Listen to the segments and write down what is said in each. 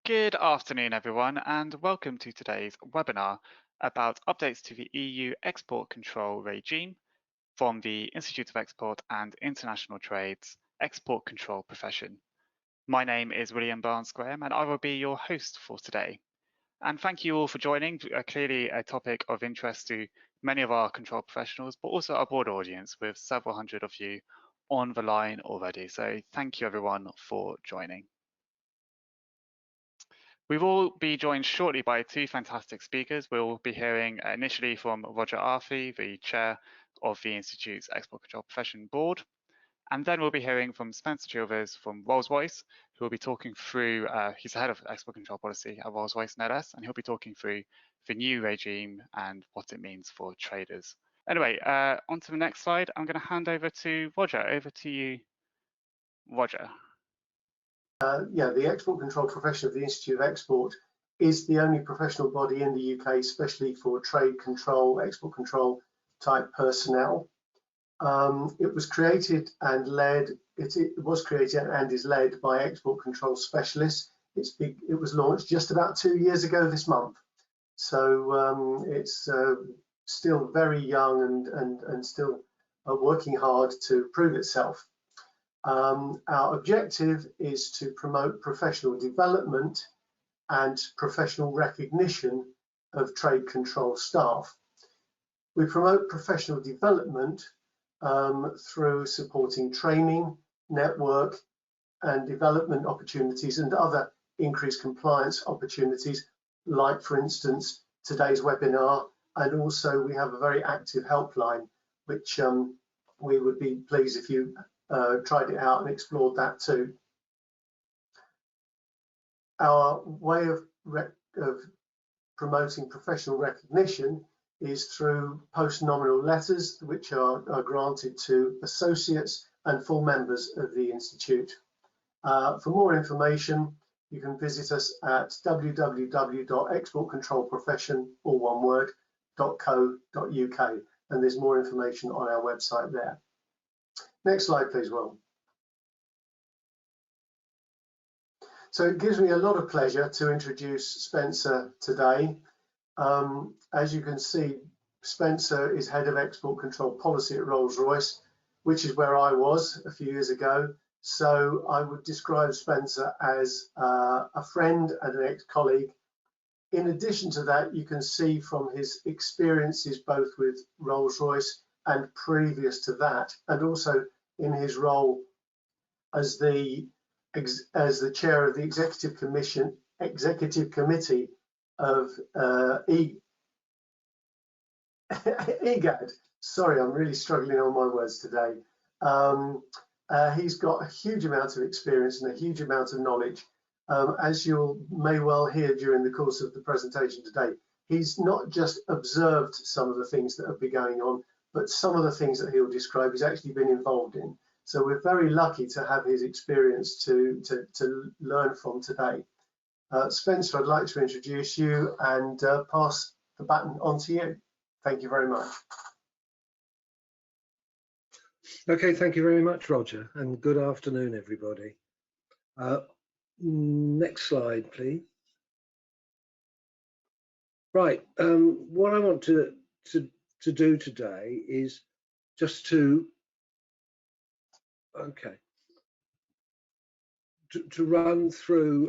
Good afternoon, everyone, and welcome to today's webinar about updates to the EU export control regime from the Institute of Export and International Trade's export control profession. My name is William Barnes-Graham, and I will be your host for today. And thank you all for joining, clearly a topic of interest to many of our control professionals, but also our broad audience with several hundred of you on the line already. So thank you everyone for joining. We will be joined shortly by two fantastic speakers. We'll be hearing initially from Roger Arfi, the chair of the Institute's Export Control Profession Board. And then we'll be hearing from Spencer Chilvers from Rolls Royce, who will be talking through, he's the head of export control policy at Rolls Royce NetS, and he'll be talking through the new regime and what it means for traders. Anyway, on to the next slide. I'm going to hand over to Roger. Over to you, Roger. The export control profession of the Institute of Export is the only professional body in the UK, especially for trade control, export control type personnel. It was created and led. It was created and is led by export control specialists. It was launched just about 2 years ago this month, so it's still very young and still working hard to prove itself. Our objective is to promote professional development and professional recognition of trade control staff. We promote professional development through supporting training, network and development opportunities and other increased compliance opportunities, like for instance today's webinar, and also we have a very active helpline which we would be pleased if you tried it out and explored that too. Our way of promoting professional recognition is through post-nominal letters, which are granted to associates and full members of the Institute. For more information, you can visit us at www.exportcontrolprofession.co.uk, and there's more information on our website there. Next slide, please, Will. So it gives me a lot of pleasure to introduce Spencer today. As you can see, Spencer is head of export control policy at Rolls Royce, which is where I was a few years ago. So I would describe Spencer as a friend and an ex-colleague. In addition to that, you can see from his experiences both with Rolls Royce and previous to that, and also in his role as the chair of the executive committee of EGAD. Sorry, I'm really struggling on my words today. He's got a huge amount of experience and a huge amount of knowledge. As you may well hear during the course of the presentation today, he's not just observed some of the things that have been going on, but some of the things that he'll describe he's actually been involved in. So we're very lucky to have his experience to learn from today. Spencer, I'd like to introduce you and pass the baton on to you. Thank you very much. Okay, thank you very much, Roger, and good afternoon, everybody. Next slide, please. Right, what I want to do today is just to run through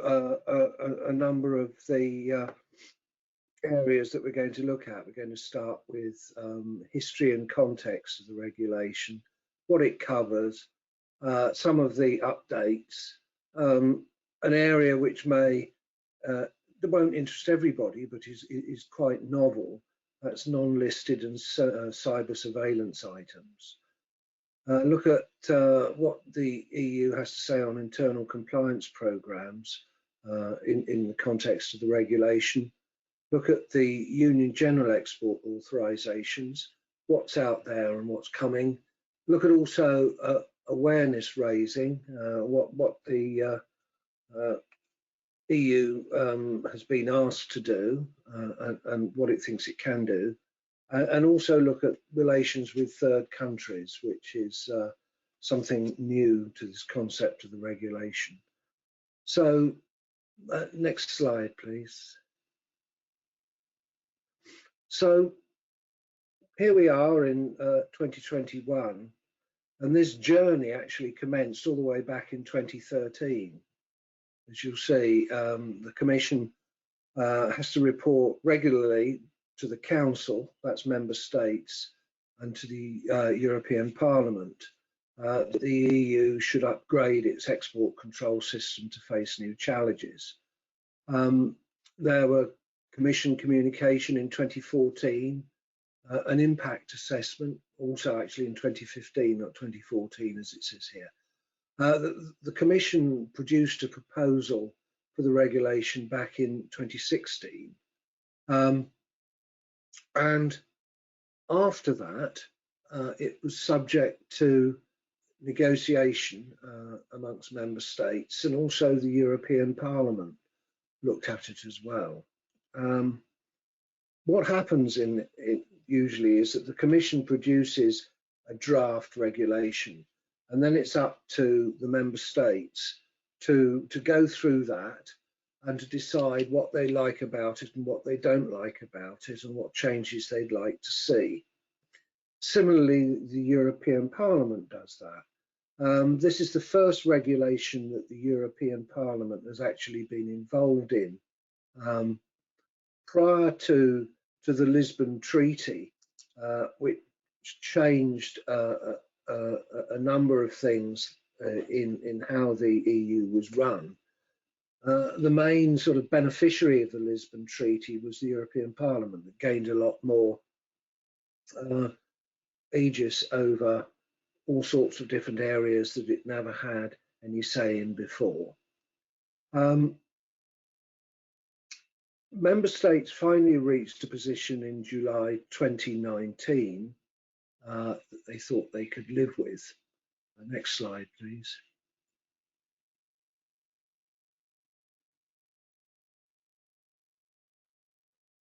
a number of the areas that we're going to look at. We're going to start with history and context of the regulation, what it covers, some of the updates, an area which that won't interest everybody, but is quite novel. That's non-listed and cyber surveillance items. Look at what the EU has to say on internal compliance programs in the context of the regulation. Look at the Union General Export authorizations, what's out there and what's coming. Look at also awareness raising, what the EU has been asked to do and what it thinks it can do. And also look at relations with third countries, which is something new to this concept of the regulation. So Next slide, please. So here we are in 2021, and this journey actually commenced all the way back in 2013. As you'll see, the Commission has to report regularly to the Council, that's member states, and to the European Parliament that the EU should upgrade its export control system to face new challenges. There were Commission communication in 2014, an impact assessment, also actually in 2015, not 2014 as it says here. The Commission produced a proposal for the regulation back in 2016. And after that, it was subject to negotiation amongst member states, and also the European Parliament looked at it as well. What happens in it usually is that the Commission produces a draft regulation, and then it's up to the member states to go through that and to decide what they like about it and what they don't like about it and what changes they'd like to see. Similarly, the European Parliament does that. This is the first regulation that the European Parliament has actually been involved in. Prior to the Lisbon Treaty, which changed a number of things in how the EU was run, the main sort of beneficiary of the Lisbon Treaty was the European Parliament, that gained a lot more aegis over all sorts of different areas that it never had any say in before. Member states finally reached a position in July 2019 that they thought they could live with. Next slide, please.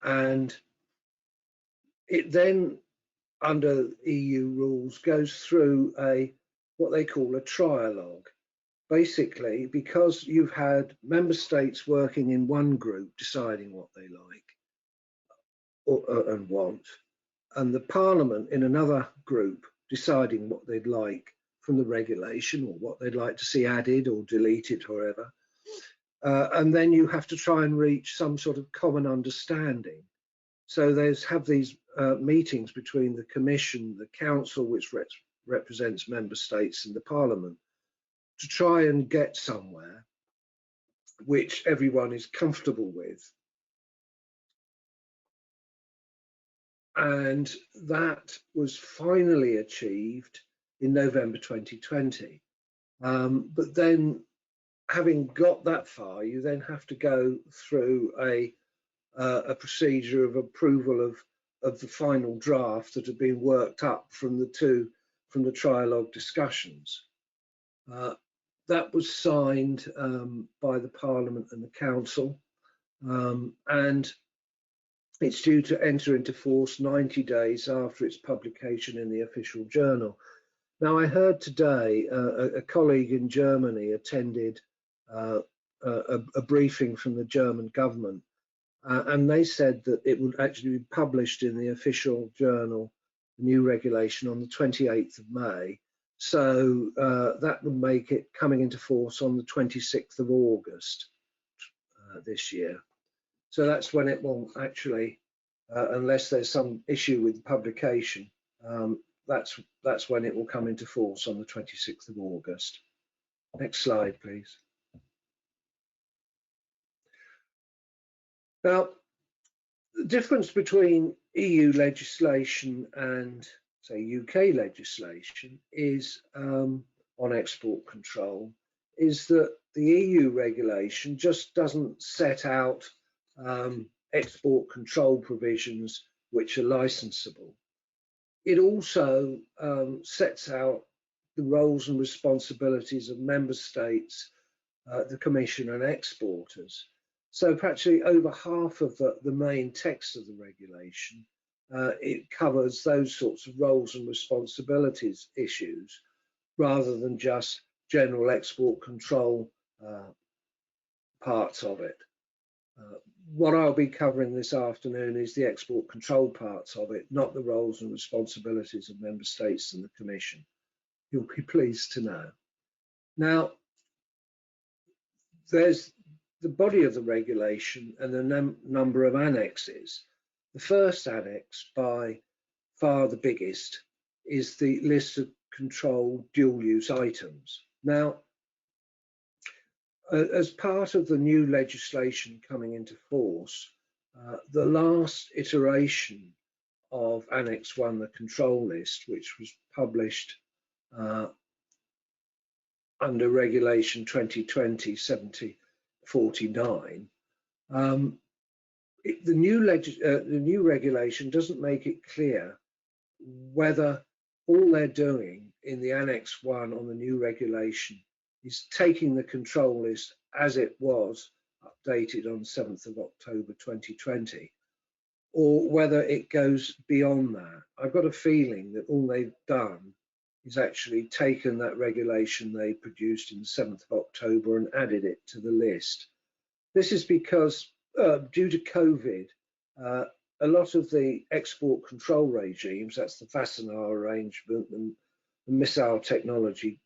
And it then, under EU rules, goes through what they call a trialogue. Basically, because you've had member states working in one group deciding what they like and want, and the Parliament in another group deciding what they'd like from the regulation or what they'd like to see added or deleted or whatever. And then you have to try and reach some sort of common understanding. So have these meetings between the Commission, the Council, which represents member states, and the Parliament, to try and get somewhere which everyone is comfortable with. And that was finally achieved in November 2020. But then, having got that far, you then have to go through a procedure of approval of the final draft that had been worked up from the trialogue discussions. That was signed by the Parliament and the Council, and it's due to enter into force 90 days after its publication in the official journal. Now, I heard today a colleague in Germany attended a briefing from the German government, and they said that it would actually be published in the official journal, the new regulation, on the 28th of May. So that would make it coming into force on the 26th of August this year. So that's when it will actually, unless there's some issue with the publication, that's when it will come into force on the 26th of August. Next slide, please. Now, the difference between EU legislation and, say, UK legislation is on export control, is that the EU regulation just doesn't set out export control provisions which are licensable. It also sets out the roles and responsibilities of member states, the Commission and exporters. So practically over half of the main text of the regulation, it covers those sorts of roles and responsibilities issues, rather than just general export control parts of it. What I'll be covering this afternoon is the export control parts of it, not the roles and responsibilities of member states and the Commission. You'll be pleased to know. Now, there's the body of the regulation and the number of annexes. The first annex, by far the biggest, is the list of controlled dual-use items. Now, as part of the new legislation coming into force, the last iteration of Annex 1, the control list, which was published under Regulation 2020-7049, the new regulation doesn't make it clear whether all they're doing in the Annex 1 on the new regulation is taking the control list as it was updated on 7th of October 2020, or whether it goes beyond that. I've got a feeling that all they've done is actually taken that regulation they produced in the 7th of October and added it to the list. This is because due to COVID, a lot of the export control regimes, that's the Wassenaar arrangement, the missile technology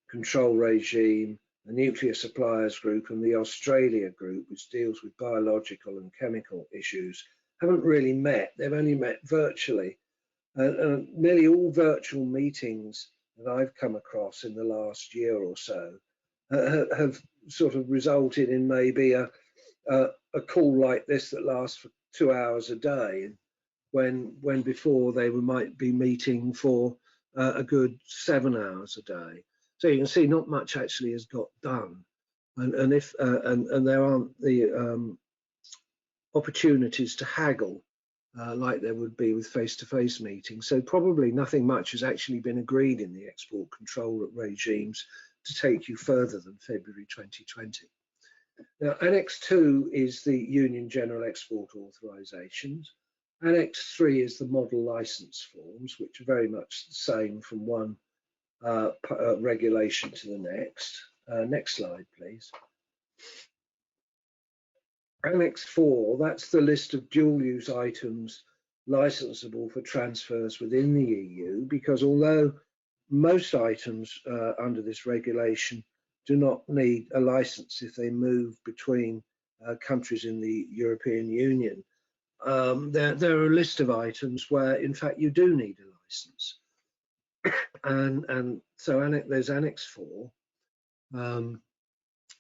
control regime, the nuclear suppliers group, and the Australia group, which deals with biological and chemical issues, haven't really met. They've only met virtually. And nearly all virtual meetings that I've come across in the last year or so have sort of resulted in maybe a call like this that lasts for 2 hours a day, when before they might be meeting for a good 7 hours a day. So you can see not much actually has got done, and if and there aren't the opportunities to haggle like there would be with face-to-face meetings. So probably nothing much has actually been agreed in the export control regimes to take you further than February 2020. Now, Annex 2 is the Union General Export Authorizations. Annex 3 is the model license forms, which are very much the same from one regulation to the next. Next slide, please. Annex 4, that's the list of dual-use items licensable for transfers within the EU, because although most items under this regulation do not need a license if they move between countries in the European Union, there are a list of items where, in fact, you do need a license. and so there's Annex 4,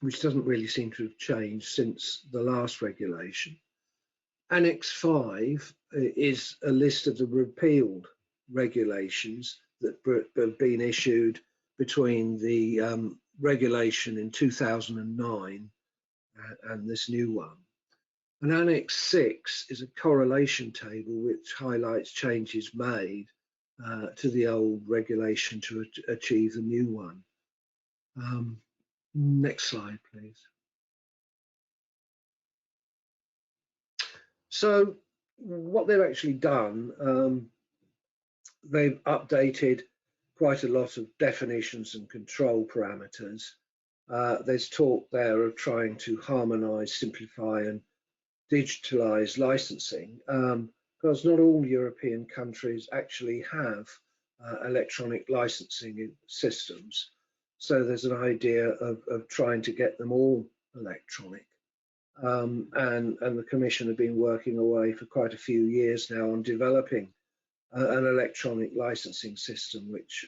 which doesn't really seem to have changed since the last regulation. Annex 5 is a list of the repealed regulations that have been issued between the regulation in 2009 and this new one. And Annex 6 is a correlation table which highlights changes made to the old regulation to achieve the new one. Next slide, please. So what they've actually done, they've updated quite a lot of definitions and control parameters. There's talk there of trying to harmonise, simplify and digitalise licensing, because not all European countries actually have electronic licensing systems. So there's an idea of trying to get them all electronic. And the Commission have been working away for quite a few years now on developing an electronic licensing system which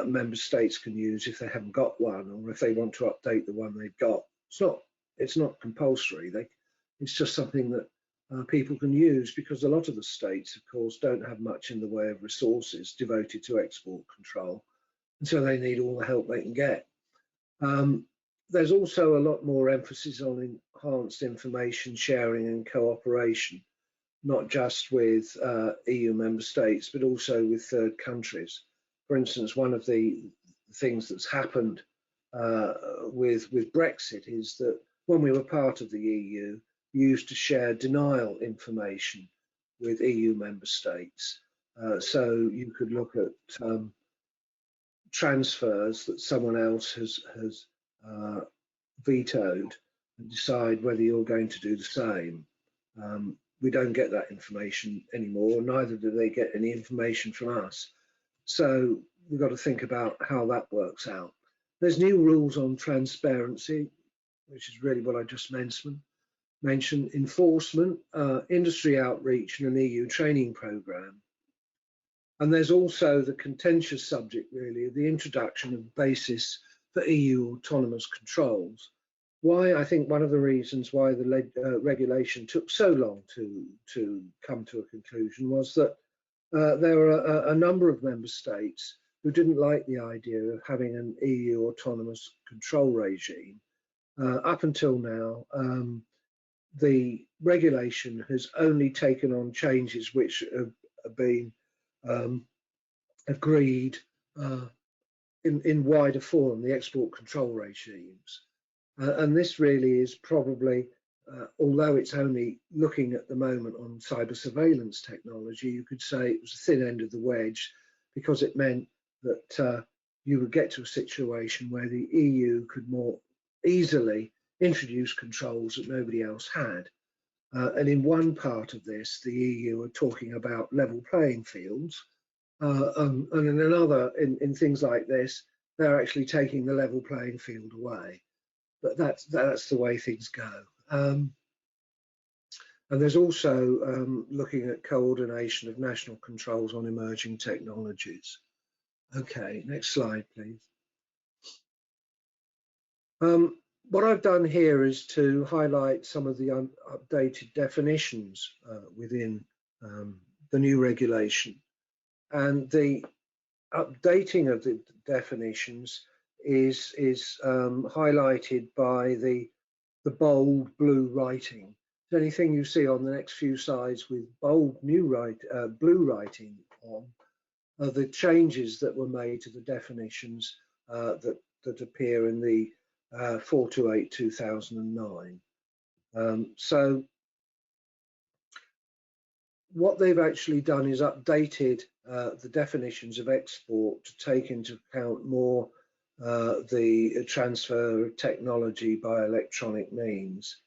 member states can use if they haven't got one, or if they want to update the one they've got. It's not compulsory. It's just something that people can use, because a lot of the states, of course, don't have much in the way of resources devoted to export control, and so they need all the help they can get. There's also a lot more emphasis on enhanced information sharing and cooperation, not just with EU member states, but also with third countries. For instance, one of the things that's happened with Brexit is that when we were part of the EU, we used to share denial information with EU member states. So you could look at transfers that someone else has vetoed and decide whether you're going to do the same. We don't get that information anymore, neither do they get any information from us. So we've got to think about how that works out. There's new rules on transparency, which is really what I just mentioned, enforcement, industry outreach, and an EU training programme. And there's also the contentious subject, really, of the introduction of basis for EU autonomous controls. Why? I think one of the reasons why the regulation took so long to come to a conclusion was that there were a number of member states who didn't like the idea of having an EU autonomous control regime. Up until now, the regulation has only taken on changes which have been agreed in wider form, the export control regimes. And this really is probably, although it's only looking at the moment on cyber surveillance technology, you could say it was the thin end of the wedge, because it meant that you would get to a situation where the EU could more easily introduce controls that nobody else had. And in one part of this, the EU are talking about level playing fields, and in another, in things like this, they're actually taking the level playing field away. But that's the way things go. And there's also looking at coordination of national controls on emerging technologies. Okay, next slide, please. What I've done here is to highlight some of the updated definitions within the new regulation. And the updating of the definitions is highlighted by the bold blue writing. So anything you see on the next few slides with bold blue writing on are the changes that were made to the definitions that appear in the 428/2009. So what they've actually done is updated the definitions of export to take into account more the transfer of technology by electronic means.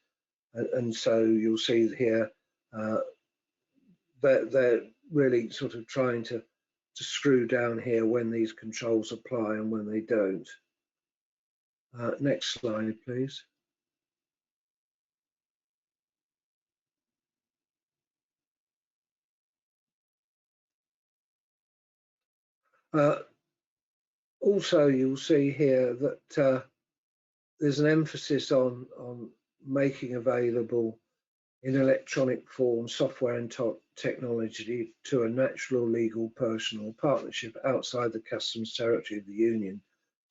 And so you'll see here they're really sort of trying to screw down here when these controls apply and when they don't. Next slide, please. Also, you'll see here that there's an emphasis on making available in electronic form software and technology to a natural, legal, personal partnership outside the customs territory of the Union.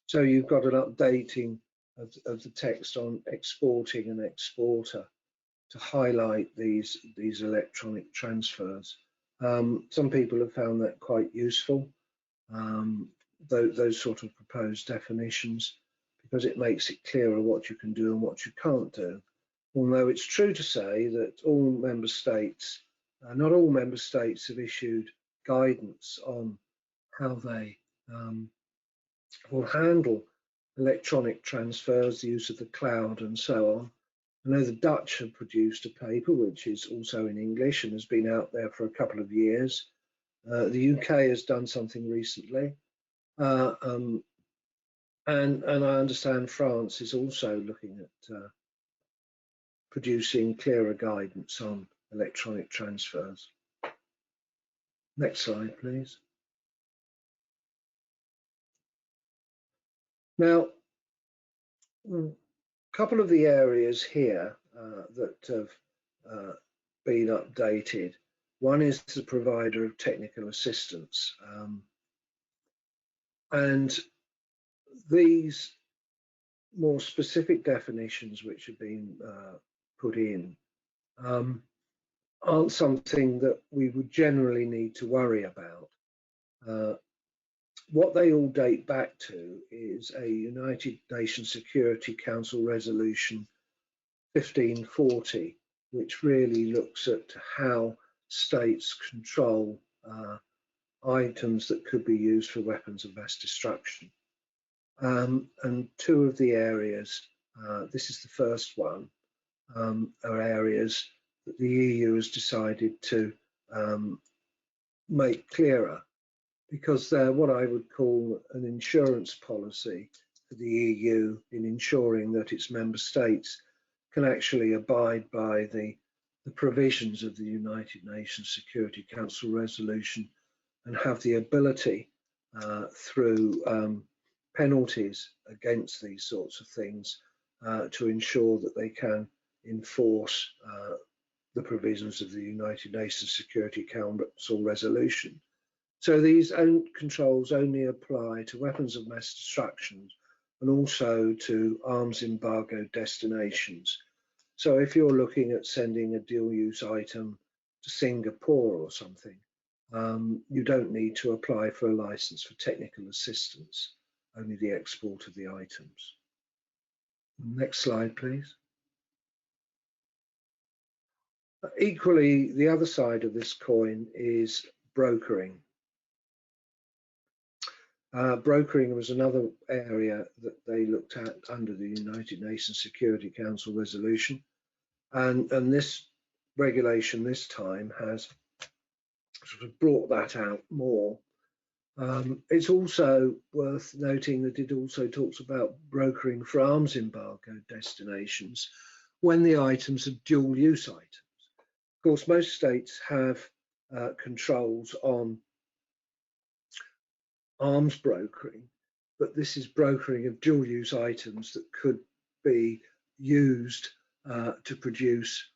So you've got an updating of the text on exporting and exporter to highlight these electronic transfers. Some people have found that quite useful, those sort of proposed definitions, because it makes it clearer what you can do and what you can't do. Although it's true to say that all member states, not all member states have issued guidance on how they will handle electronic transfers, the use of the cloud and so on. I know the Dutch have produced a paper which is also in English and has been out there for a couple of years. The UK has done something recently. And I understand France is also looking at producing clearer guidance on electronic transfers. Next slide, please. Now, a couple of the areas here that have been updated. One is the provider of technical assistance. And these more specific definitions which have been put in aren't something that we would generally need to worry about. What they all date back to is a United Nations Security Council resolution 1540, which really looks at how states control items that could be used for weapons of mass destruction. And two of the areas this is the first one, are areas that the EU has decided to make clearer, because they're what I would call an insurance policy for the EU in ensuring that its member states can actually abide by the provisions of the United Nations Security Council resolution and have the ability through penalties against these sorts of things to ensure that they can enforce the provisions of the United Nations Security Council resolution. So these controls only apply to weapons of mass destruction and also to arms embargo destinations. So if you're looking at sending a dual-use item to Singapore or something, you don't need to apply for a license for technical assistance, only the export of the items. Next slide, please. Equally, the other side of this coin is brokering. Brokering was another area that they looked at under the United Nations Security Council resolution, and this regulation this time has sort of brought that out more. It's also worth noting that it also talks about brokering for arms embargo destinations when the items are dual use items. Of course, most states have controls on arms brokering, but this is brokering of dual use items that could be used to produce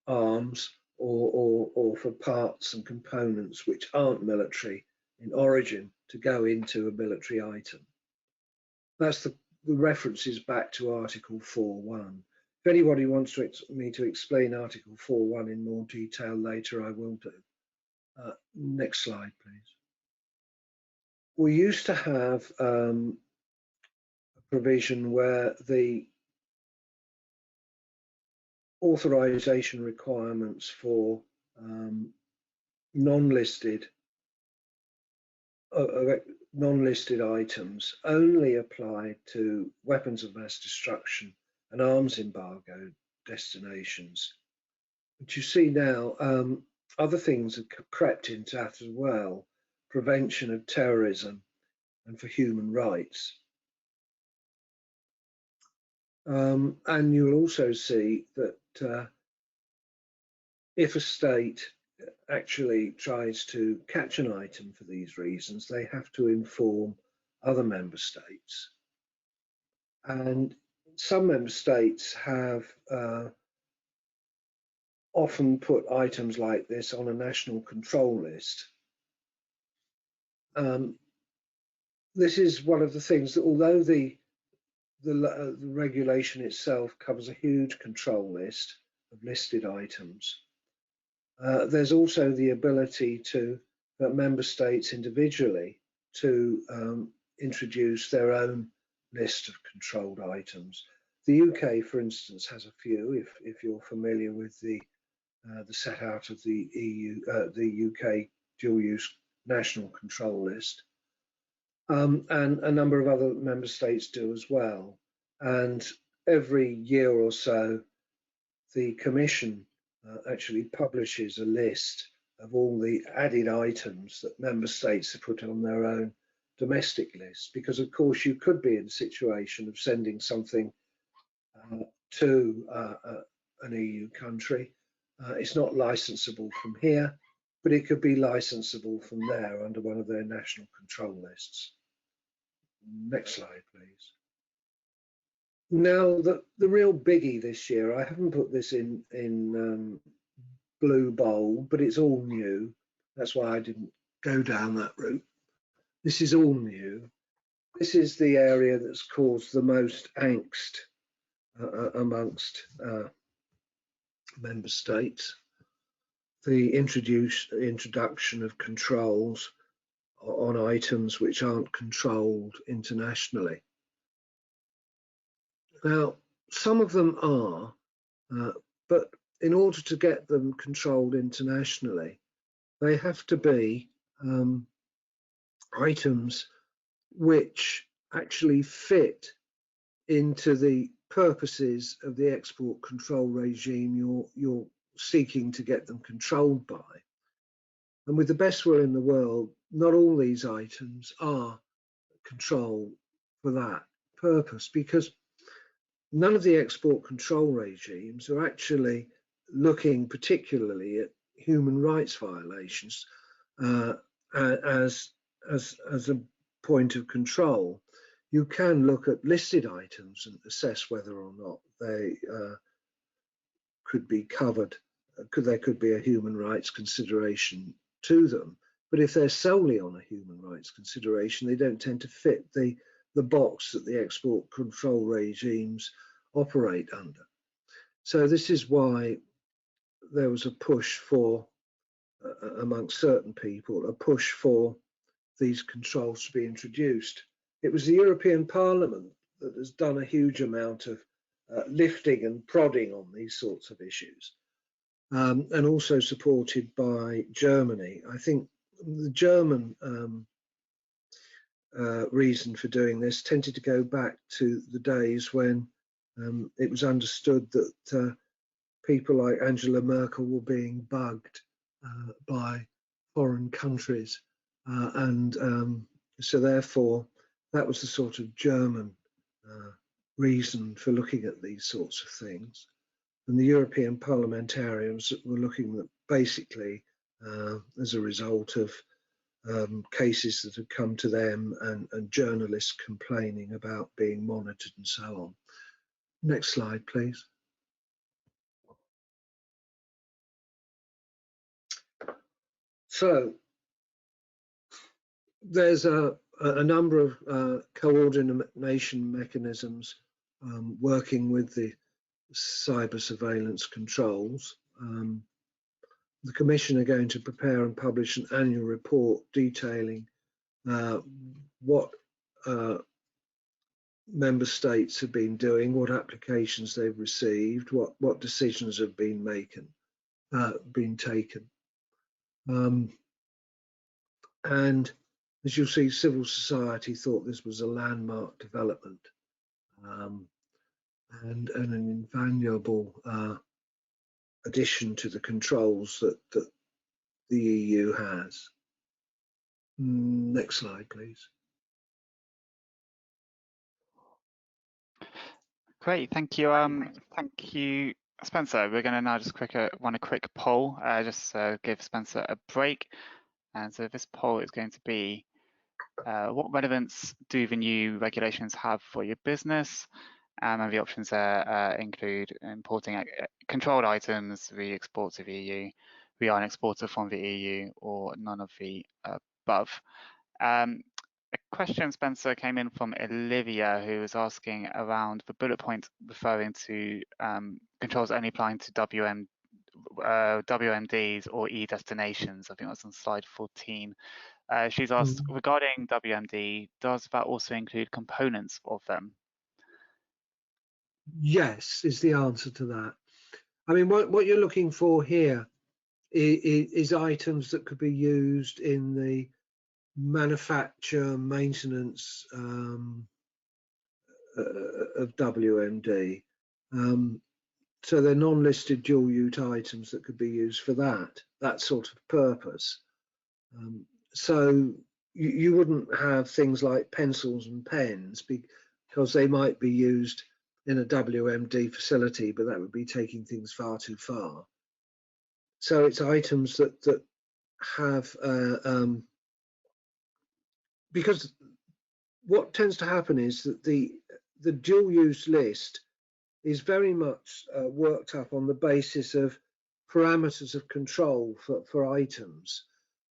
arms or for parts and components which aren't military in origin to go into a military item. That's the references back to Article 4.1. If anybody wants me to explain Article 4.1 in more detail later, I will do. Next slide, please. We used to have a provision where the authorization requirements for non-listed items only applied to weapons of mass destruction and arms embargo destinations. But you see now other things have crept into that as well: prevention of terrorism and for human rights. And you'll also see that if a state actually tries to catch an item for these reasons, they have to inform other member states. And some member states have often put items like this on a national control list. This is one of the things that, although the regulation itself covers a huge control list of listed items, there's also the ability to member states individually to introduce their own list of controlled items. The UK, for instance, has a few. If you're familiar with the set out of the the UK dual-use national control list, and a number of other member states do as well. And every year or so, the Commission actually publishes a list of all the added items that member states have put on their own domestic list, because of course you could be in a situation of sending something to an EU country. It's not licensable from here, but it could be licensable from there under one of their national control lists. Next slide, please. Now, the real biggie this year, I haven't put this in blue bold, but it's all new. That's why I didn't go down that route. This is all new. This is the area that's caused the most angst amongst member states. The introduction of controls on items which aren't controlled internationally. Now, some of them are, but in order to get them controlled internationally, they have to be items which actually fit into the purposes of the export control regime you're seeking to get them controlled by. And with the best will in the world, not all these items are controlled for that purpose, because none of the export control regimes are actually looking particularly at human rights violations as a point of control. You can look at listed items and assess whether or not they could be covered. There could be a human rights consideration to them. But if they're solely on a human rights consideration, they don't tend to fit the box that the export control regimes operate under. So this is why there was a push for, amongst certain people, a push for these controls to be introduced. It was the European Parliament that has done a huge amount of lifting and prodding on these sorts of issues, and also supported by Germany. I think the German reason for doing this tended to go back to the days when it was understood that people like Angela Merkel were being bugged by foreign countries, and so therefore that was the sort of German reason for looking at these sorts of things. And the European parliamentarians were looking at basically as a result of cases that had come to them and journalists complaining about being monitored and so on. Next slide, please. So there's a number of coordination mechanisms working with the cyber surveillance controls. The Commission are going to prepare and publish an annual report detailing what member states have been doing, what applications they've received, what decisions have been taken. And as you'll see, civil society thought this was a landmark development and an invaluable addition to the controls that the EU has. Next slide, please. Great, thank you. Thank you, Spencer. We're going to now just run a quick poll, just give Spencer a break. And so this poll is going to be, what relevance do the new regulations have for your business? And the options there include importing controlled items, re-export to the EU, we are an exporter from the EU, or none of the above. A question, Spencer, came in from Olivia, who was asking around the bullet point referring to controls only applying to WMDs or e-destinations. I think that's on slide 14. She's asked, regarding WMD, does that also include components of them? Yes, is the answer to that. I mean, what you're looking for here is items that could be used in the manufacture, maintenance of WMD. So they're non-listed dual-use items that could be used for that sort of purpose. So you wouldn't have things like pencils and pens because they might be used in a WMD facility, but that would be taking things far too far. So it's items that have because what tends to happen is that the dual-use list is very much worked up on the basis of parameters of control for items.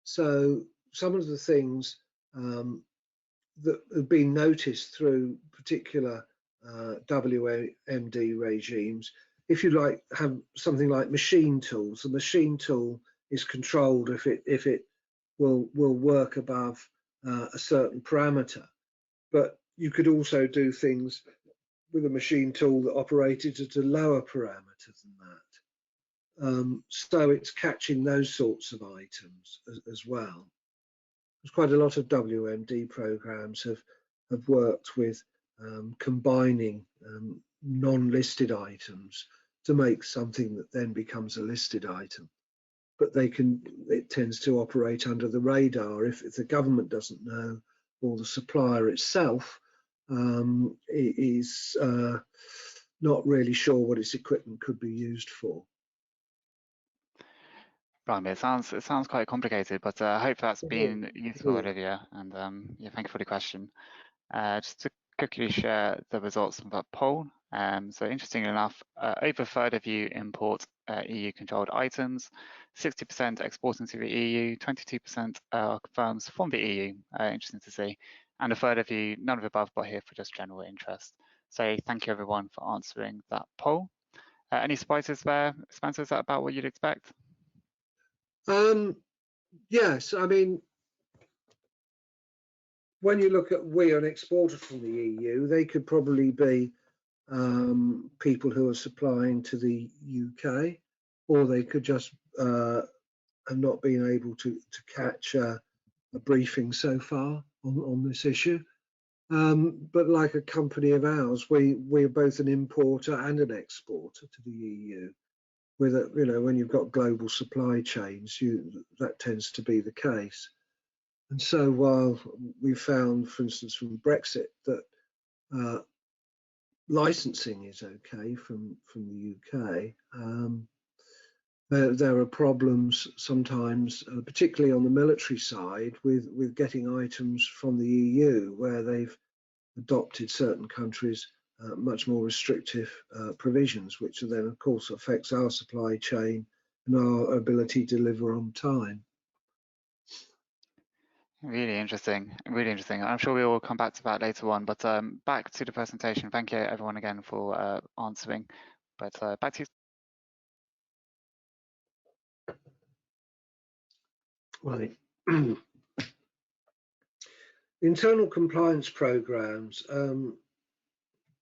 So some of the things that have been noticed through particular WMD regimes, if you like, have something like machine tools. The machine tool is controlled if it will work above a certain parameter, but you could also do things with a machine tool that operated at a lower parameter than that. So it's catching those sorts of items as well. There's quite a lot of WMD programs have worked with combining non-listed items to make something that then becomes a listed item. But it tends to operate under the radar if the government doesn't know, or the supplier itself is not really sure what its equipment could be used for. Right, it sounds quite complicated, but I hope that's been useful, Olivia. And yeah, thank you for the question. Just to quickly share the results of that poll. So interestingly enough, over a third of you import EU-controlled items, 60% exporting to the EU, 22% are firms from the EU, interesting to see, and a third of you, none of the above, but here for just general interest. So thank you everyone for answering that poll. Any surprises there, Spencer? Is that about what you'd expect? Yes, I mean, when you look at we are an exporter from the EU, they could probably be people who are supplying to the UK, or they could just have not been able to catch a briefing so far on this issue. But like a company of ours, we're both an importer and an exporter to the EU. With when you've got global supply chains, that tends to be the case. And so while we found, for instance, from Brexit, that licensing is okay from the UK, there are problems sometimes, particularly on the military side, with getting items from the EU, where they've adopted certain countries much more restrictive provisions, which then of course affects our supply chain and our ability to deliver on time. Really interesting, really interesting. I'm sure we will come back to that later on, but back to the presentation. Thank you everyone again for answering, but back to you. Right. Internal compliance programs.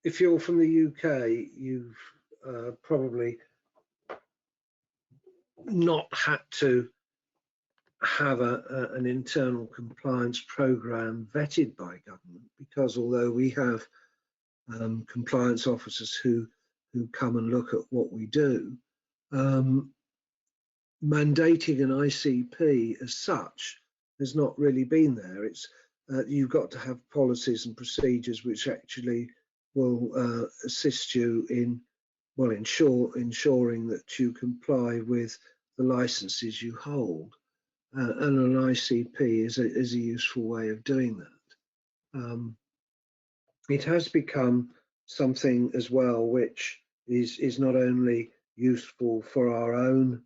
If you're from the UK, you've probably not had to have an internal compliance program vetted by government, because although we have compliance officers who come and look at what we do, mandating an ICP as such has not really been there. It's you've got to have policies and procedures which actually will assist you in ensuring that you comply with the licenses you hold, and an ICP is a useful way of doing that. It has become something as well which is not only useful for our own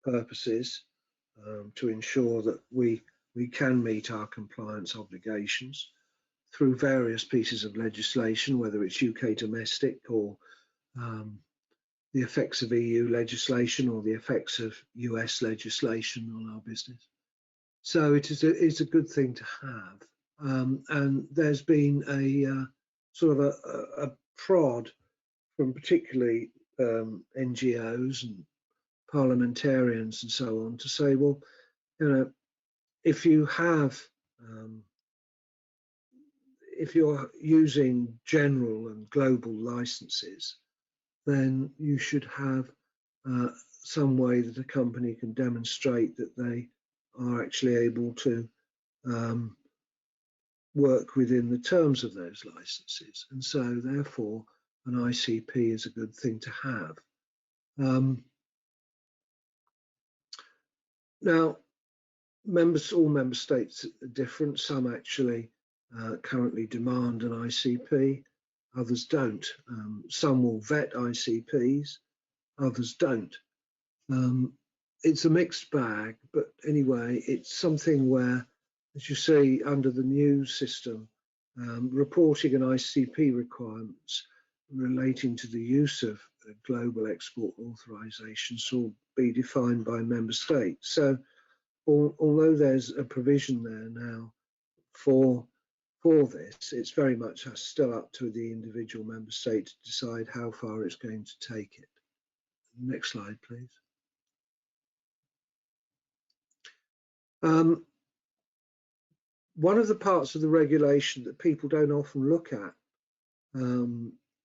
purposes to ensure that we can meet our compliance obligations through various pieces of legislation, whether it's UK domestic or the effects of EU legislation or the effects of US legislation on our business. So it's a good thing to have. And there's been a sort of a prod from particularly NGOs and parliamentarians and so on to say, well, if you have if you're using general and global licenses, then you should have some way that a company can demonstrate that they are actually able to work within the terms of those licenses. And so therefore an ICP is a good thing to have. Now, all member states are different. Some actually currently demand an ICP, others don't. Some will vet ICPs, others don't. It's a mixed bag, but anyway, it's something where, as you see under the new system, reporting an ICP requirements relating to the use of global export authorizations will be defined by member states. So although there's a provision there now for this, it's very much still up to the individual member state to decide how far it's going to take it. Next slide, please. one of the parts of the regulation that people don't often look at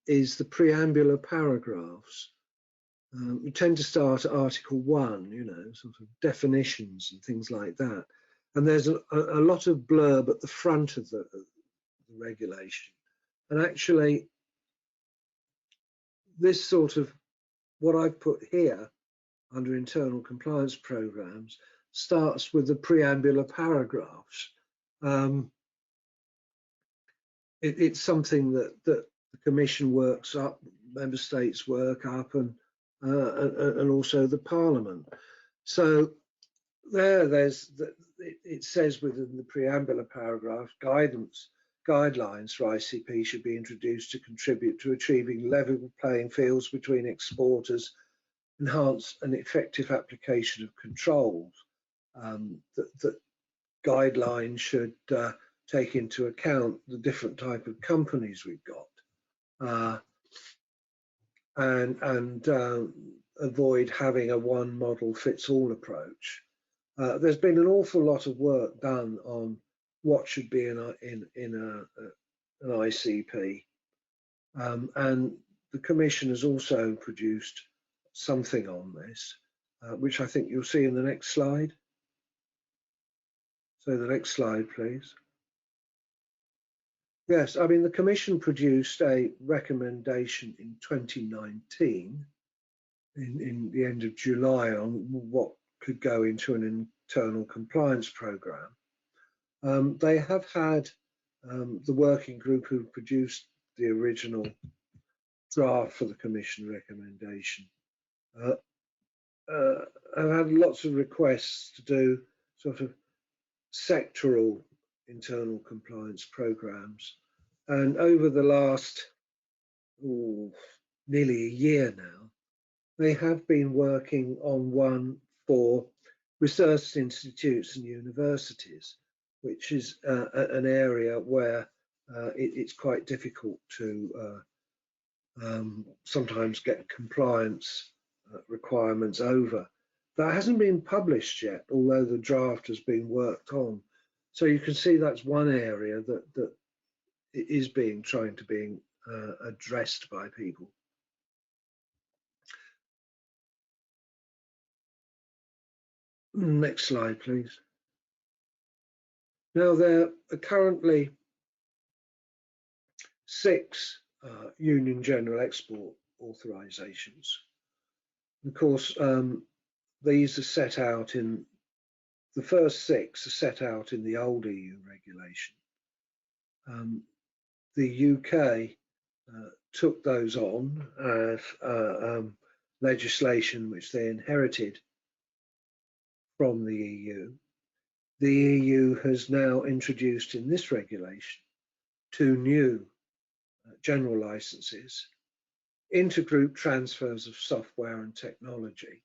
is the preambular paragraphs. We tend to start at Article 1, you know, sort of definitions and things like that. And there's a lot of blurb at the front of the regulation. And actually, this sort of, what I've put here under internal compliance programs, starts with the preambular paragraphs. It's something that the Commission works up, member states work up, and also the Parliament. So it says within the preambular paragraph, guidelines for ICP should be introduced to contribute to achieving level playing fields between exporters, enhance an effective application of controls. That guidelines should take into account the different type of companies we've got, and avoid having a one model fits all approach. There's been an awful lot of work done on what should be in an ICP, and the Commission has also produced something on this, which I think you'll see in the next slide. So the next slide, please. Yes, I mean, the Commission produced a recommendation in 2019, in the end of July, on what could go into an internal compliance programme. They have had the working group who produced the original draft for the Commission recommendation have had lots of requests to do sort of sectoral internal compliance programs, and over the last nearly a year now, they have been working on one for research institutes and universities, which is an area where it's quite difficult to sometimes get compliance requirements over. That hasn't been published yet, although the draft has been worked on. So you can see that's one area that is trying to be addressed by people. Next slide, please. Now, there are currently 6 Union General Export authorizations. Of course, these are set out in, the first 6 are set out in the old EU regulation. The UK took those on as legislation which they inherited from the EU. The EU has now introduced in this regulation 2 new general licenses, intergroup transfers of software and technology.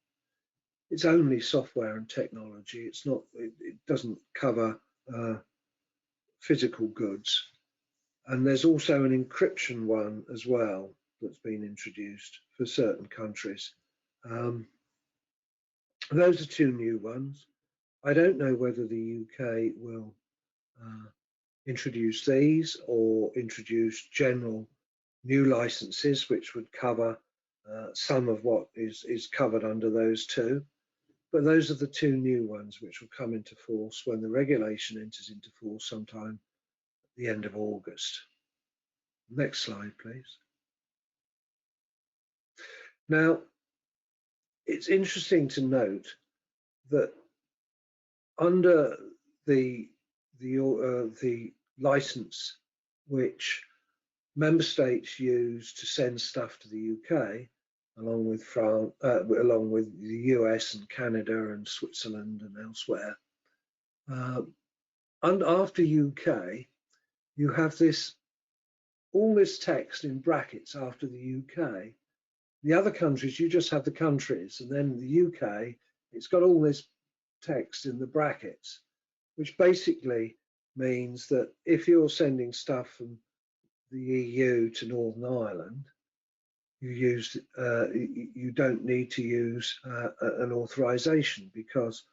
It's only software and technology. It's not. It doesn't cover physical goods. And there's also an encryption one as well that's been introduced for certain countries. Those are 2 new ones. I don't know whether the UK will introduce these or introduce general new licenses, which would cover some of what is covered under those 2. But those are the 2 new ones which will come into force when the regulation enters into force sometime at the end of August. Next slide, please. Now, it's interesting to note that under the license which member states use to send stuff to the UK, along with France, along with the US and Canada and Switzerland and elsewhere, and after UK, you have all this text in brackets after the UK. The other countries, you just have the countries, and then the UK, it's got all this text in the brackets, which basically means that if you're sending stuff from the EU to Northern Ireland, you don't need to use an authorization, because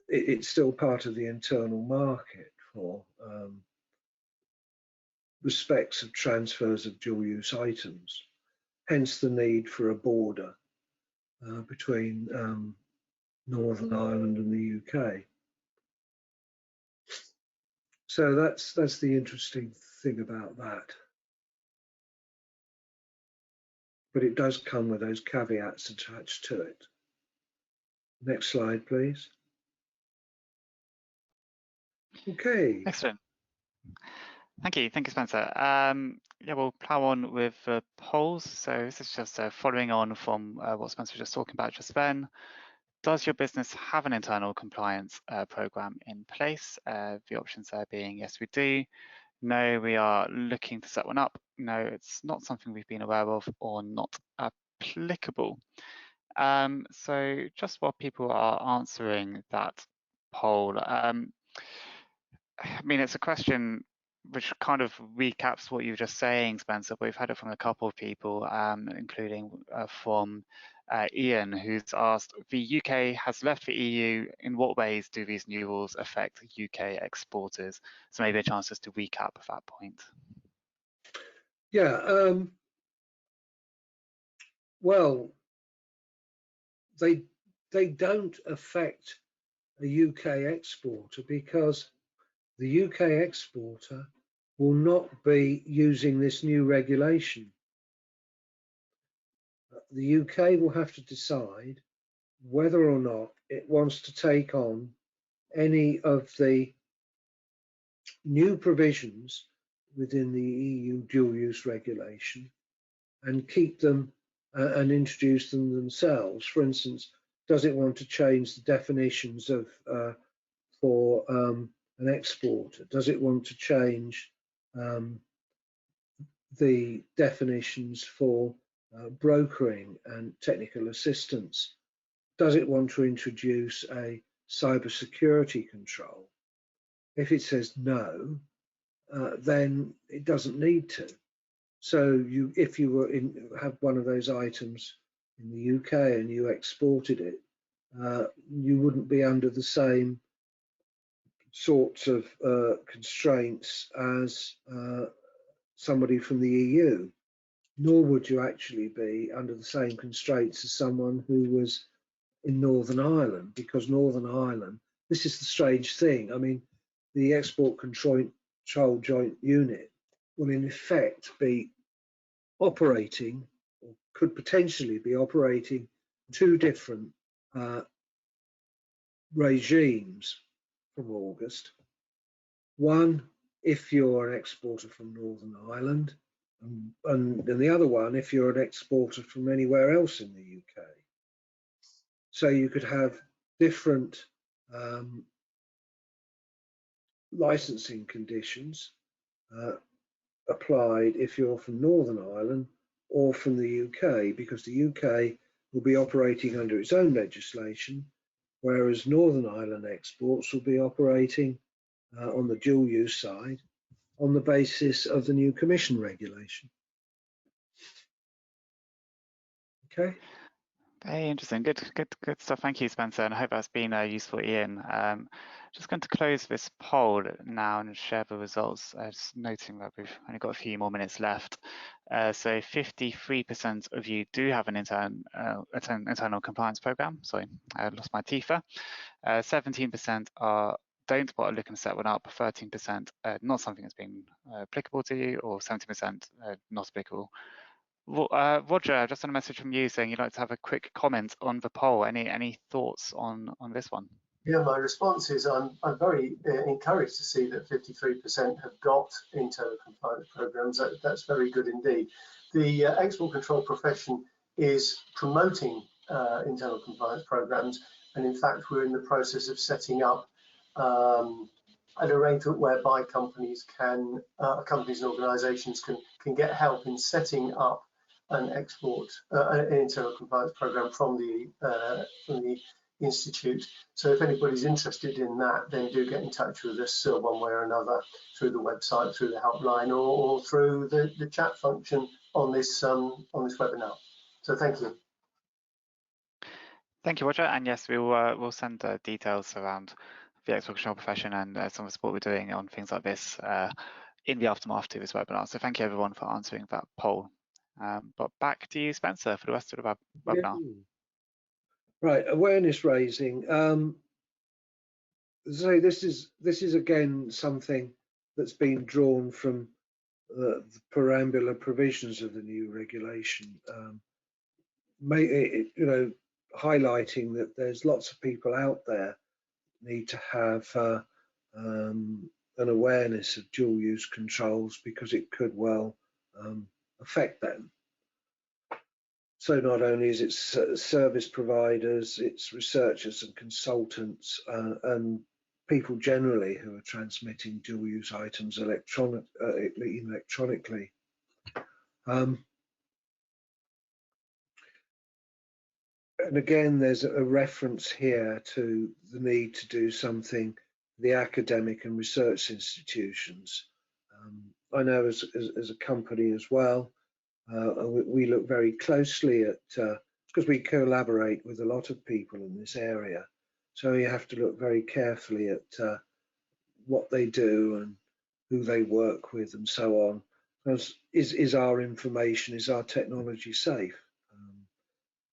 it's still part of the internal market for respects of transfers of dual-use items, hence the need for a border between Northern Ireland and the UK. So that's the interesting thing about that. But it does come with those caveats attached to it. Next slide, please. Okay. Excellent. Thank you, Spencer. Yeah, we'll plough on with polls. So this is just following on from what Spencer was just talking about just then. Does your business have an internal compliance program in place? The options there being yes, we do. No, we are looking to set one up. No, it's not something we've been aware of or not applicable. So just while people are answering that poll, I mean, it's a question which kind of recaps what you were just saying, Spencer. We've had it from a couple of people, including from Ian, who's asked, the UK has left the EU. In what ways do these new rules affect UK exporters? So maybe a chance just to recap that point. Yeah, well, they don't affect a UK exporter because the UK exporter will not be using this new regulation. The UK will have to decide whether or not it wants to take on any of the new provisions within the EU dual-use regulation and keep them and introduce them themselves. For instance, does it want to change the definitions of for an exporter? Does it want to change the definitions for brokering and technical assistance? Does it want to introduce a cybersecurity control? If it says no, then it doesn't need to. So if you were have one of those items in the UK and you exported it, you wouldn't be under the same sorts of constraints as somebody from the EU, nor would you actually be under the same constraints as someone who was in Northern Ireland, because Northern Ireland, this is the strange thing. I mean, the Export Control Joint Unit will in effect be operating, or could potentially be operating, two different regimes from August. One, if you're an exporter from Northern Ireland, and the other one, if you're an exporter from anywhere else in the UK. So you could have different licensing conditions applied if you're from Northern Ireland or from the UK, because the UK will be operating under its own legislation, whereas Northern Ireland exports will be operating on the dual use side on the basis of the new Commission regulation. Okay. Very interesting. Good stuff. Thank you, Spencer, and I hope that's been useful, Ian. Just going to close this poll now and share the results. Just noting that we've only got a few more minutes left. So 53% of you do have an internal compliance program. Sorry, I lost my teeth there. 17% don't, but are looking to set one up. 13% not something that's been applicable to you, or 70% not applicable. Roger, just on a message from you saying you'd like to have a quick comment on the poll. Any thoughts on this one? Yeah, my response is I'm very encouraged to see that 53% have got internal compliance programs. That's very good indeed. The export control profession is promoting internal compliance programs, and in fact we're in the process of setting up an arrangement whereby companies and organisations can get help in setting up an internal compliance program from the Institute. So if anybody's interested in that, then do get in touch with us one way or another, through the website, through the helpline, or through the chat function on this webinar. So thank you. Thank you, Roger. And yes, we'll send details around the export control profession and some of the support we're doing on things like this in the aftermath to this webinar. So thank you everyone for answering that poll. But back to you, Spencer, for the rest of the webinar. Right, awareness raising. So this is again something that's been drawn from the preambular provisions of the new regulation, highlighting that there's lots of people out there need to have an awareness of dual use controls because it could well affect them. So not only is it service providers, it's researchers and consultants and people generally who are transmitting dual use items electronically. And again, there's a reference here to the need to do something for the academic and research institutions. I know as a company as well, we look very closely at, because we collaborate with a lot of people in this area, so you have to look very carefully at what they do and who they work with and so on. Is our information, is our technology safe?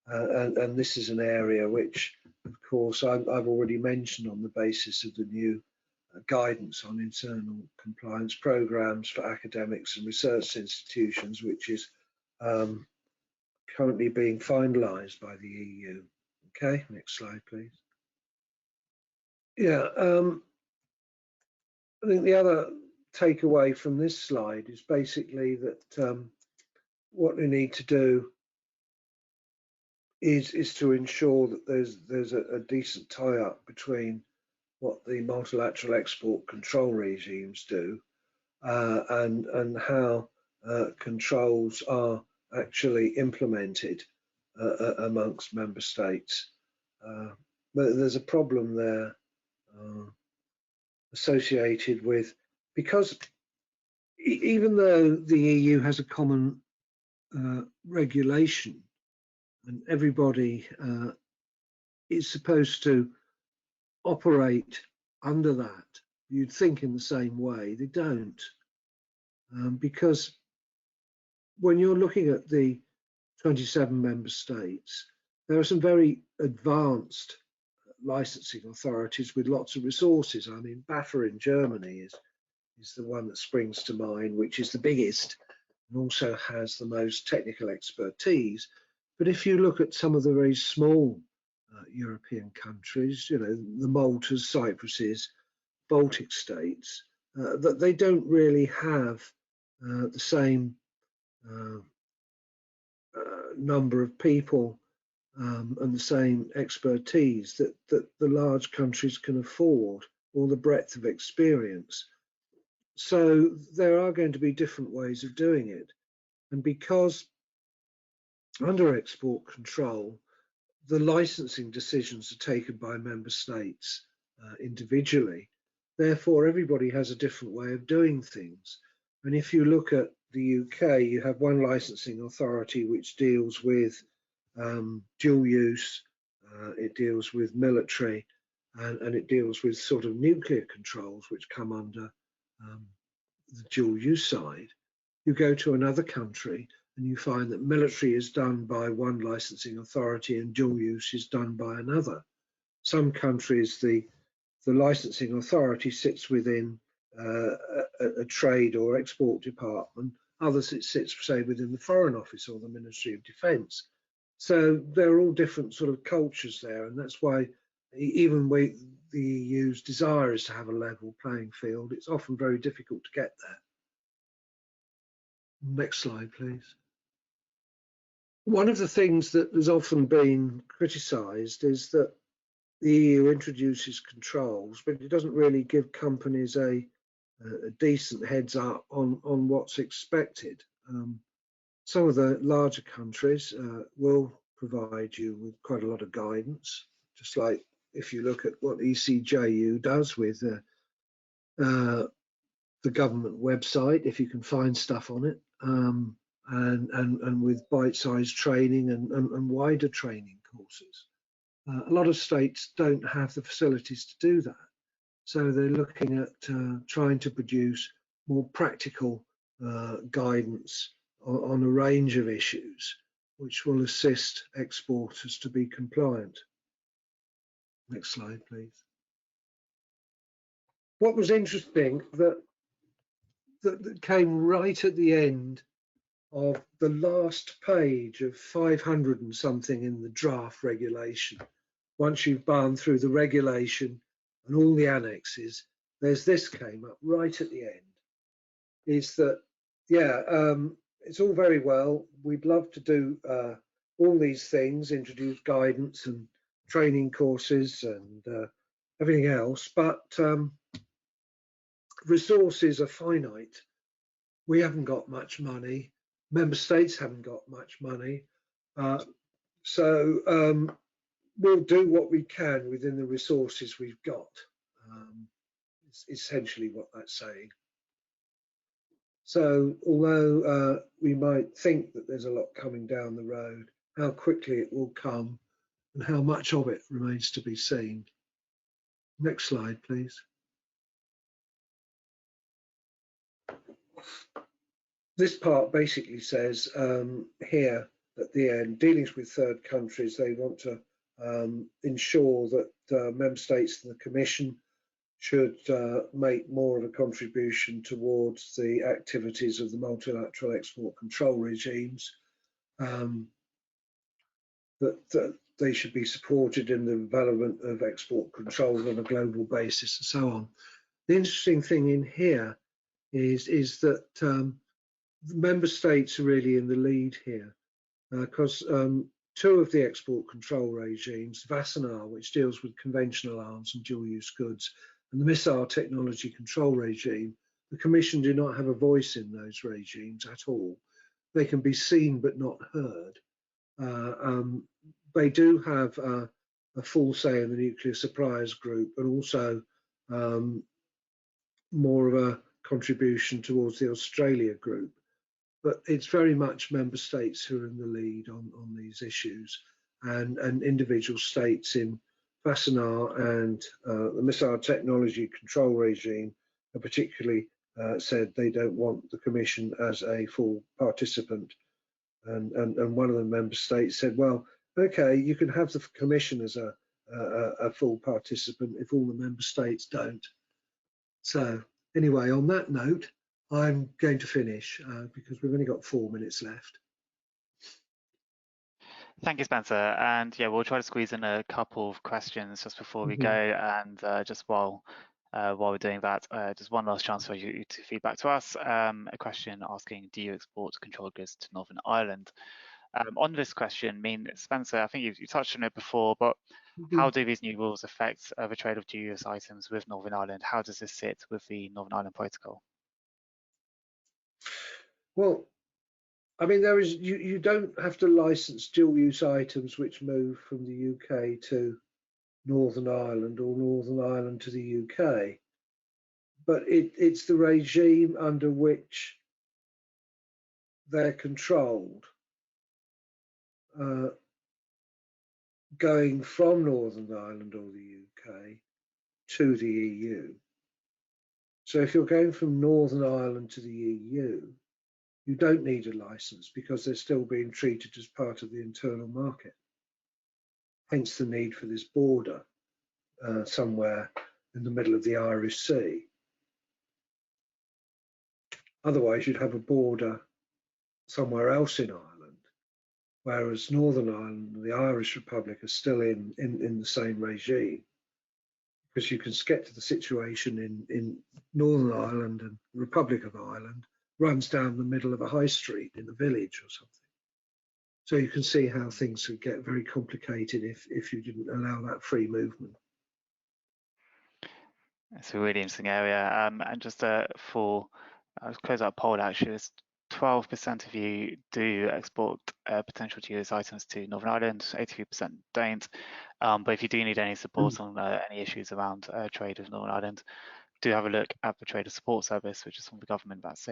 And this is an area which, of course, I've already mentioned on the basis of the new guidance on internal compliance programs for academics and research institutions, which is currently being finalised by the EU. Okay, next slide, please. Yeah, I think the other takeaway from this slide is basically that what we need to do is to ensure that there's a decent tie-up between what the multilateral export control regimes do and how controls are actually implemented amongst member states. But there's a problem there associated with, because even though the EU has a common regulation and everybody is supposed to operate under that, you'd think in the same way, they don't. Because when you're looking at the 27 member states, there are some very advanced licensing authorities with lots of resources. I mean, BAFA in Germany is the one that springs to mind, which is the biggest and also has the most technical expertise. But if you look at some of the very small European countries, you know, the Maltas, Cypruses, Baltic states, that they don't really have the same number of people and the same expertise that the large countries can afford, or the breadth of experience. So there are going to be different ways of doing it. And because under export control, the licensing decisions are taken by member states individually, therefore everybody has a different way of doing things. And if you look at the UK, you have one licensing authority which deals with dual use, it deals with military, and it deals with sort of nuclear controls which come under the dual use side. You go to another country and you find that military is done by one licensing authority and dual use is done by another. Some countries, the licensing authority sits within a trade or export department. Others, it sits, say, within the Foreign Office or the Ministry of Defence. So there are all different sort of cultures there, and that's why even the EU's desire is to have a level playing field, it's often very difficult to get there. Next slide, please. One of the things that has often been criticised is that the EU introduces controls, but it doesn't really give companies a decent heads up on what's expected. Some of the larger countries will provide you with quite a lot of guidance, just like if you look at what ECJU does with the government website, if you can find stuff on it, and with bite-sized training and wider training courses. A lot of states don't have the facilities to do that. So they're looking at trying to produce more practical guidance on a range of issues, which will assist exporters to be compliant. Next slide, please. What was interesting that came right at the end of the last page of 500 and something in the draft regulation. Once you've gone through the regulation and all the annexes, there's this came up right at the end, is that, yeah, it's all very well. We'd love to do all these things, introduce guidance and training courses and everything else, but resources are finite. We haven't got much money. Member states haven't got much money. So we'll do what we can within the resources we've got. It's essentially what that's saying. So although we might think that there's a lot coming down the road, how quickly it will come and how much of it remains to be seen. Next slide, please. This part basically says here at the end, dealings with third countries, they want to ensure that member states and the Commission should make more of a contribution towards the activities of the multilateral export control regimes, that they should be supported in the development of export controls on a global basis and so on. The interesting thing in here is that member states are really in the lead here, because two of the export control regimes, VASANAR, which deals with conventional arms and dual-use goods, and the missile technology control regime, the Commission do not have a voice in those regimes at all. They can be seen but not heard. They do have a full say in the nuclear suppliers group, and also more of a contribution towards the Australia group. But it's very much member states who are in the lead on these issues, and individual states in VASANAR and the missile technology control regime have particularly said they don't want the Commission as a full participant. And one of the member states said, well, okay, you can have the Commission as a full participant if all the member states don't. So anyway, on that note, I'm going to finish because we've only got 4 minutes left. Thank you, Spencer. And yeah, we'll try to squeeze in a couple of questions just before we go. And just while we're doing that, just one last chance for you to feedback to us. A question asking, do you export controlled goods to Northern Ireland? On this question, I mean, Spencer, I think you touched on it before, but how do these new rules affect the trade of dual-use items with Northern Ireland? How does this sit with the Northern Ireland Protocol? Well, I mean, there is you don't have to license dual-use items which move from the UK to Northern Ireland or Northern Ireland to the UK, but it's the regime under which they're controlled, going from Northern Ireland or the UK to the EU. So if you're going from Northern Ireland to the EU, you don't need a license because they're still being treated as part of the internal market. Hence the need for this border somewhere in the middle of the Irish Sea. Otherwise, you'd have a border somewhere else in Ireland, whereas Northern Ireland and the Irish Republic are still in the same regime. Because you can get to the situation in Northern Ireland, and the Republic of Ireland runs down the middle of a high street in a village or something. So you can see how things would get very complicated if you didn't allow that free movement. It's a really interesting area. And just for close out poll, actually, 12% of you do export potential dual-use items to Northern Ireland, 83% don't. But if you do need any support on any issues around trade with Northern Ireland, do have a look at the Trader Support Service, which is from the government. That's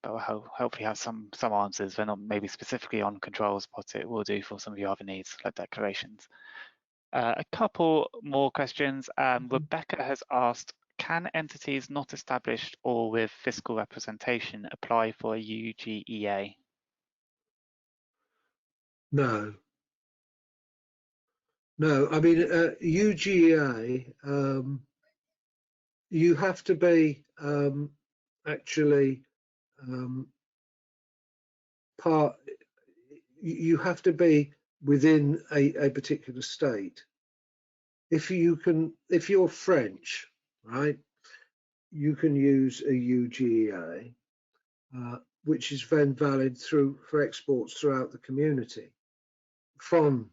that will hopefully have some answers. They're not maybe specifically on controls, but it will do for some of your other needs like declarations. A couple more questions. Rebecca has asked, can entities not established or with fiscal representation apply for a UGEA? No. No, I mean, UGEA, you have to be actually you have to be within a particular state. If you're French, right, you can use a UGEA, which is then valid for exports throughout the community from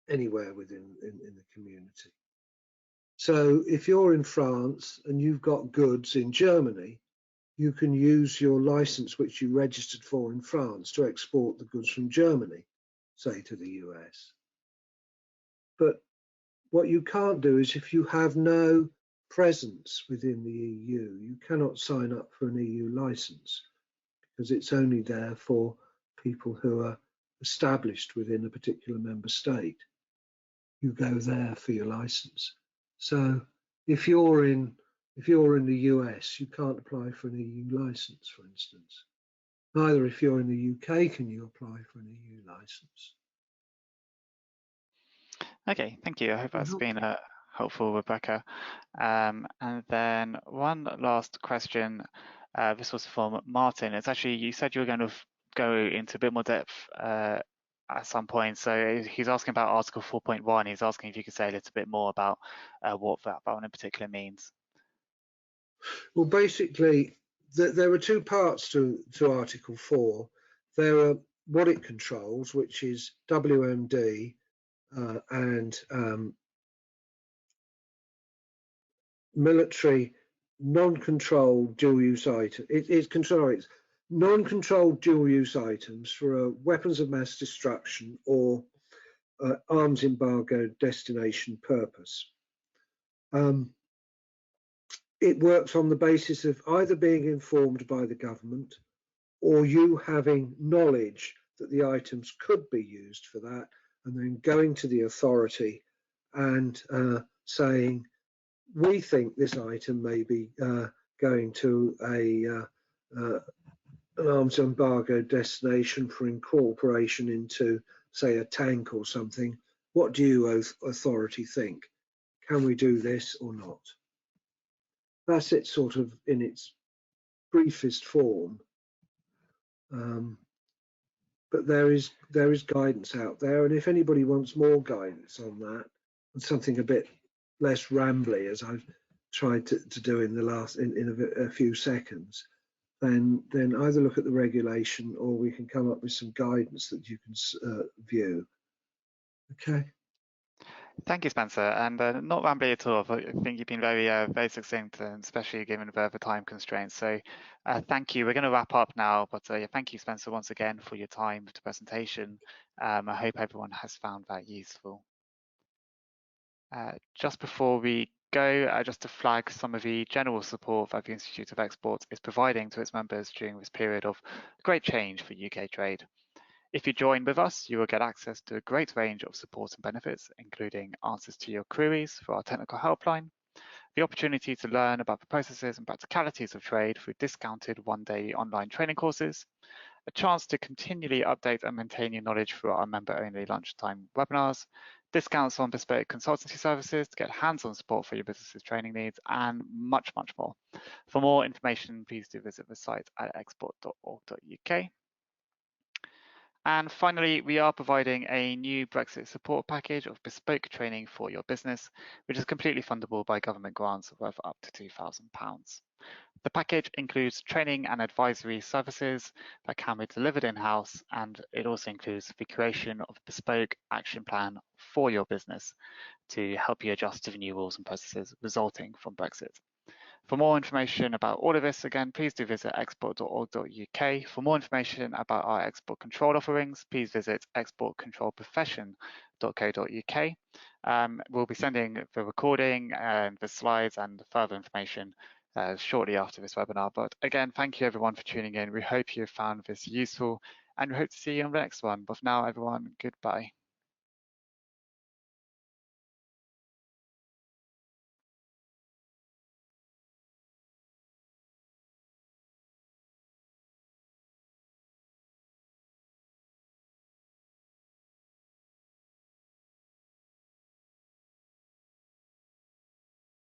anywhere within in the community. So if you're in France and you've got goods in Germany, you can use your license which you registered for in France to export the goods from Germany, say, to the US. But what you can't do is, if you have no presence within the EU, you cannot sign up for an EU license, because it's only there for people who are established within a particular member state. You go there for your license. So if you're in the US, you can't apply for an EU license, for instance. Neither if you're in the UK can you apply for an EU license. Okay, thank you. I hope that's been helpful, Rebecca. And then one last question. This was from Martin. It's actually, you said you were going to go into a bit more depth at some point. So he's asking about Article 4.1. He's asking if you could say a little bit more about what that one in particular means. Well, basically, there are two parts to Article 4. There are what it controls, which is WMD and military non-controlled dual-use items. It controls non-controlled dual-use items for weapons of mass destruction or arms embargo destination purpose. It works on the basis of either being informed by the government or you having knowledge that the items could be used for that, and then going to the authority and saying, we think this item may be going to an arms embargo destination for incorporation into, say, a tank or something. What do you, authority, think? Can we do this or not? That's it, sort of in its briefest form. But there is guidance out there, and if anybody wants more guidance on that, and something a bit less rambly, as I've tried to do in the last in a few seconds, then either look at the regulation or we can come up with some guidance that you can view. Okay. Thank you, Spencer, and not rambly at all. I think you've been very succinct, and especially given the time constraints. So thank you. We're going to wrap up now, but thank you, Spencer, once again for your time for the presentation. I hope everyone has found that useful. Just before we go, just to flag some of the general support that the Institute of Exports is providing to its members during this period of great change for UK trade. If you join with us, you will get access to a great range of support and benefits, including answers to your queries for our technical helpline, the opportunity to learn about the processes and practicalities of trade through discounted one-day online training courses, a chance to continually update and maintain your knowledge through our member-only lunchtime webinars, discounts on bespoke consultancy services to get hands-on support for your business's training needs, and much, much more. For more information, please do visit the site at export.org.uk. And finally, we are providing a new Brexit support package of bespoke training for your business, which is completely fundable by government grants worth up to £2,000. The package includes training and advisory services that can be delivered in-house, and it also includes the creation of a bespoke action plan for your business to help you adjust to the new rules and processes resulting from Brexit. For more information about all of this, again, please do visit export.org.uk. For more information about our export control offerings, please visit exportcontrolprofession.co.uk. We'll be sending the recording and the slides and further information shortly after this webinar. But again, thank you everyone for tuning in. We hope you found this useful, and we hope to see you on the next one. But for now, everyone, goodbye.